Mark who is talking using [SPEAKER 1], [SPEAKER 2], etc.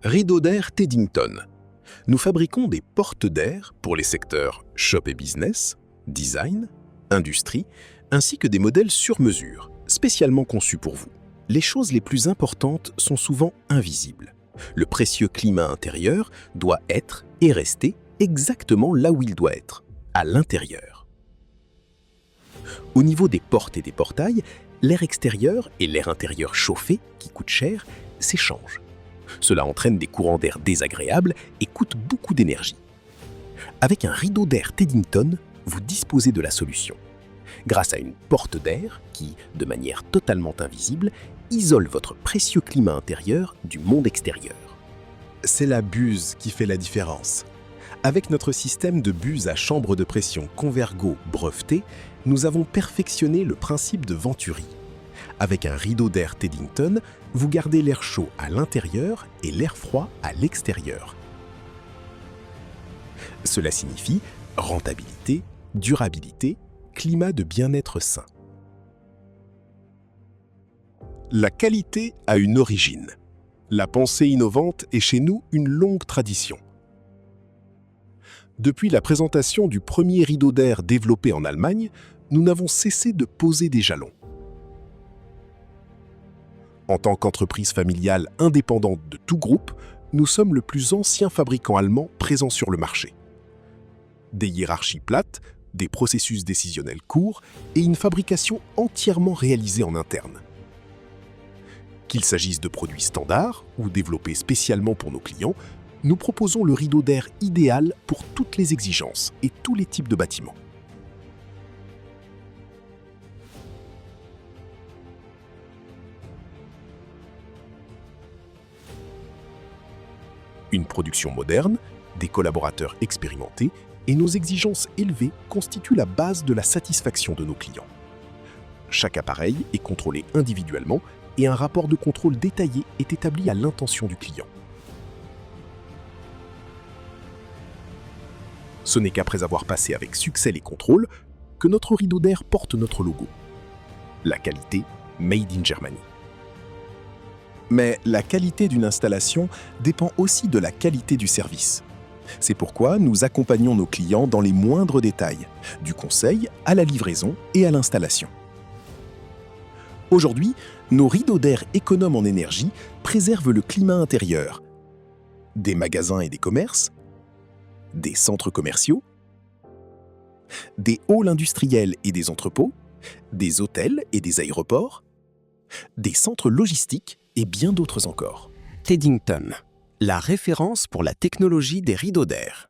[SPEAKER 1] Rideaux d'air Teddington. Nous fabriquons des portes d'air pour les secteurs shop et business, design, industrie, ainsi que des modèles sur mesure, spécialement conçus pour vous. Les choses les plus importantes sont souvent invisibles. Le précieux climat intérieur doit être et rester exactement là où il doit être, à l'intérieur. Au niveau des portes et des portails, l'air extérieur et l'air intérieur chauffé, qui coûtent cher, s'échangent. Cela entraîne des courants d'air désagréables et coûte beaucoup d'énergie. Avec un rideau d'air Teddington, vous disposez de la solution. Grâce à une porte d'air qui, de manière totalement invisible, isole votre précieux climat intérieur du monde extérieur.
[SPEAKER 2] C'est la buse qui fait la différence. Avec notre système de buse à chambre de pression Convergo breveté, nous avons perfectionné le principe de Venturi. Avec un rideau d'air Teddington, vous gardez l'air chaud à l'intérieur et l'air froid à l'extérieur. Cela signifie rentabilité, durabilité, climat de bien-être sain. La qualité a une origine. La pensée innovante est chez nous une longue tradition. Depuis la présentation du premier rideau d'air développé en Allemagne, nous n'avons cessé de poser des jalons. En tant qu'entreprise familiale indépendante de tout groupe, nous sommes le plus ancien fabricant allemand présent sur le marché. Des hiérarchies plates, des processus décisionnels courts et une fabrication entièrement réalisée en interne. Qu'il s'agisse de produits standards ou développés spécialement pour nos clients, nous proposons le rideau d'air idéal pour toutes les exigences et tous les types de bâtiments. Une production moderne, des collaborateurs expérimentés et nos exigences élevées constituent la base de la satisfaction de nos clients. Chaque appareil est contrôlé individuellement et un rapport de contrôle détaillé est établi à l'intention du client. Ce n'est qu'après avoir passé avec succès les contrôles que notre rideau d'air porte notre logo. La qualité Made in Germany. Mais la qualité d'une installation dépend aussi de la qualité du service. C'est pourquoi nous accompagnons nos clients dans les moindres détails, du conseil à la livraison et à l'installation. Aujourd'hui, nos rideaux d'air économes en énergie préservent le climat intérieur des magasins et des commerces, des centres commerciaux, des halls industriels et des entrepôts, des hôtels et des aéroports, des centres logistiques et bien d'autres encore.
[SPEAKER 1] Teddington, la référence pour la technologie des rideaux d'air.